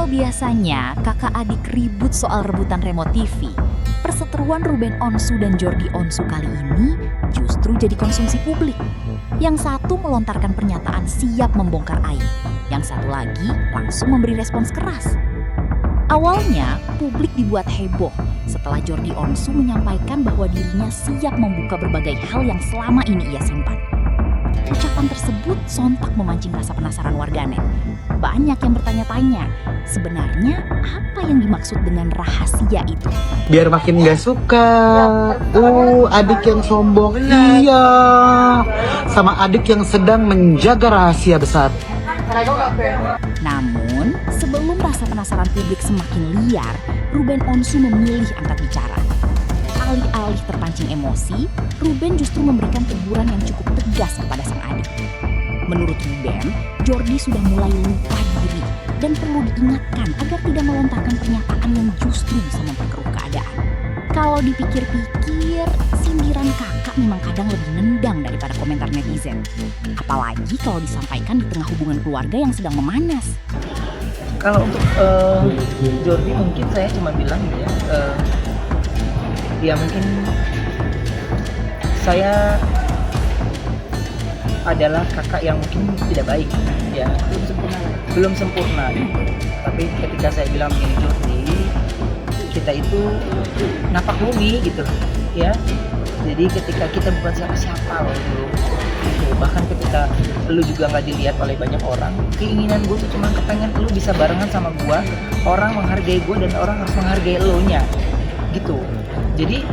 biasanya kakak adik ribut soal rebutan remote TV, perseteruan Ruben Onsu dan Jordi Onsu kali ini justru jadi konsumsi publik. Yang satu melontarkan pernyataan siap membongkar aib, yang satu lagi langsung memberi respons keras. Awalnya, publik dibuat heboh setelah Jordi Onsu menyampaikan bahwa dirinya siap membuka berbagai hal yang selama ini ia simpan. Ucapan tersebut sontak memancing rasa penasaran warganet. Banyak yang bertanya-tanya, sebenarnya apa yang dimaksud dengan rahasia itu? Biar makin gak suka. Adik yang sombong. Iya. Sama adik yang sedang menjaga rahasia besar. Namun, sebelum rasa penasaran publik semakin liar, Ruben Onsu memilih angkat bicara. Alih-alih terpancing emosi, Ruben justru memberikan teguran yang cukup tegas kepada sang adik. Menurut Ruben, Jordi sudah mulai lupa diri dan perlu diingatkan agar tidak melontarkan pernyataan yang justru bisa memperkeruh keadaan. Kalau dipikir-pikir, sindiran kakak memang kadang lebih nendang daripada komentar netizen. Apalagi kalau disampaikan di tengah hubungan keluarga yang sedang memanas. Kalau untuk Jordi mungkin saya cuma bilang ya mungkin saya adalah kakak yang mungkin tidak baik, ya belum sempurna. Tapi ketika saya bilang begini, Jordi, kita itu napak bumi gitu, ya. Jadi ketika kita bukan siapa-siapa loh dulu, bahkan ketika lu juga nggak dilihat oleh banyak orang, keinginan gue tuh cuma kepengen lu bisa barengan sama gue, orang menghargai gue dan orang harus menghargai lu nya, gitu. Jadi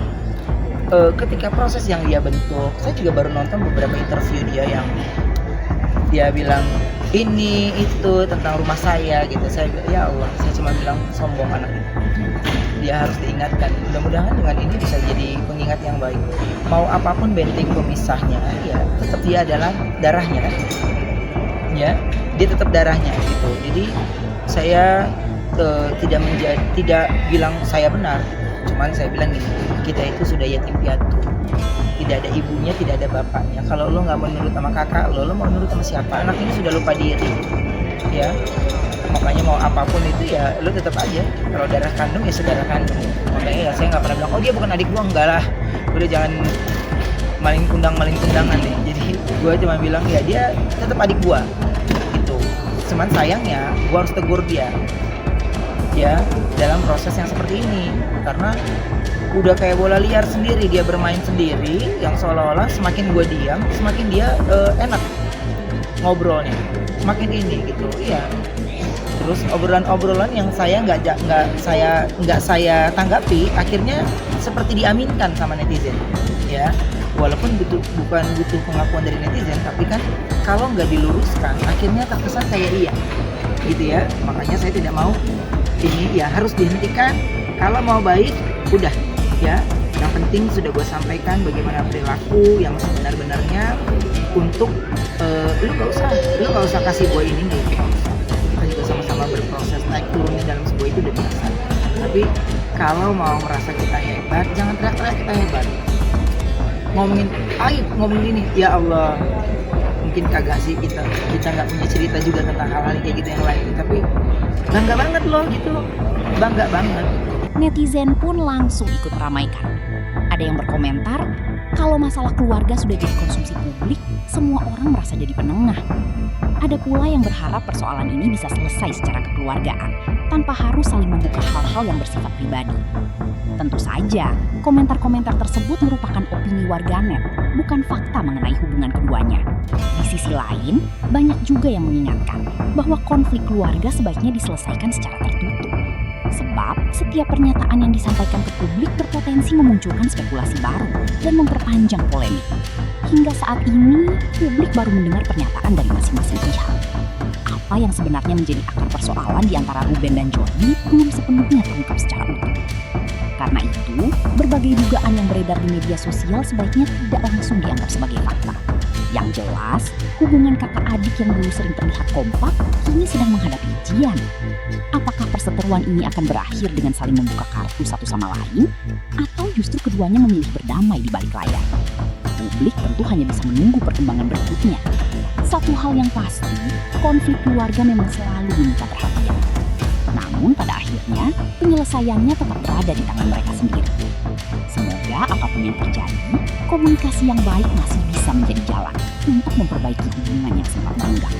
ketika proses yang dia bentuk, saya juga baru nonton beberapa interview dia yang dia bilang ini itu tentang rumah saya gitu. Saya bilang, ya Allah, saya cuma bilang sombong anak ini. Dia harus diingatkan. Mudah-mudahan dengan ini bisa jadi pengingat yang baik. Mau apapun benteng pemisahnya, ya tetap dia adalah darahnya kan. Ya, dia tetap darahnya gitu. Jadi saya tidak bilang saya benar. Cuman saya bilang gini, kita itu sudah yatim piatu, tidak ada ibunya, tidak ada bapaknya. Kalau lo nggak mau nurut sama kakak lo mau nurut sama siapa? Anak ini sudah lupa diri, ya. Makanya mau apapun itu ya lo tetap aja. Kalau darah kandung ya saudara kandung. Makanya ya saya nggak pernah bilang, oh dia bukan adik gua, enggak lah. Udah jangan maling kundangan deh. Jadi gua cuma bilang ya dia tetap adik gua, gitu. Cuman sayangnya gua harus tegur dia. Ya, dalam proses yang seperti ini, karena udah kayak bola liar sendiri, dia bermain sendiri, yang seolah-olah semakin gue diam, semakin dia enak ngobrolnya, semakin ini gitu, iya. Terus obrolan yang saya nggak saya tanggapi, akhirnya seperti diaminkan sama netizen, ya. Walaupun bukan butuh pengakuan dari netizen, tapi kan kalau nggak diluruskan, akhirnya terkesan kayak iya, gitu ya. Makanya saya tidak mau ini ya harus dihentikan. Kalau mau baik udah ya, yang penting sudah gue sampaikan bagaimana perilaku yang sebenar-benarnya untuk lu gak usah kasih gue ini gitu. Kita juga sama-sama berproses, naik turunnya dalam sebuah itu udah biasa. Tapi kalau mau merasa kita hebat, jangan teriak-teriak kita hebat. Ngomongin aib, ngomongin ini, ya Allah, mungkin kagak sih kita nggak punya cerita juga tentang hal-hal kayak gitu yang lain, tapi bangga banget loh gitu, bangga banget. Netizen pun langsung ikut meramaikan. Ada yang berkomentar, kalau masalah keluarga sudah jadi konsumsi publik, semua orang merasa jadi penengah. Ada pula yang berharap persoalan ini bisa selesai secara kekeluargaan, tanpa harus saling membuka hal-hal yang bersifat pribadi. Tentu saja, komentar-komentar tersebut merupakan opini warganet, bukan fakta mengenai hubungan keduanya. Di sisi lain, banyak juga yang mengingatkan bahwa konflik keluarga sebaiknya diselesaikan secara tertutup. Sebab, setiap pernyataan yang disampaikan ke publik berpotensi memunculkan spekulasi baru dan memperpanjang polemik. Hingga saat ini, publik baru mendengar pernyataan dari masing-masing pihak. Apa yang sebenarnya menjadi akar persoalan di antara Ruben dan Jordi belum sepenuhnya terungkap secara utuh. Karena itu, berbagai dugaan yang beredar di media sosial sebaiknya tidak langsung dianggap sebagai fakta. Yang jelas, hubungan kakak adik yang dulu sering terlihat kompak, kini sedang menghadapi ujian. Apakah perseteruan ini akan berakhir dengan saling membuka kartu satu sama lain? Atau justru keduanya memilih berdamai di balik layar? Publik tentu hanya bisa menunggu perkembangan berikutnya. Satu hal yang pasti, konflik keluarga memang selalu meminta perhatian. Namun, Namun pada akhirnya penyelesaiannya tetap berada di tangan mereka sendiri. Semoga apapun yang terjadi, komunikasi yang baik masih bisa menjadi jalan untuk memperbaiki hubungan yang sempat renggang.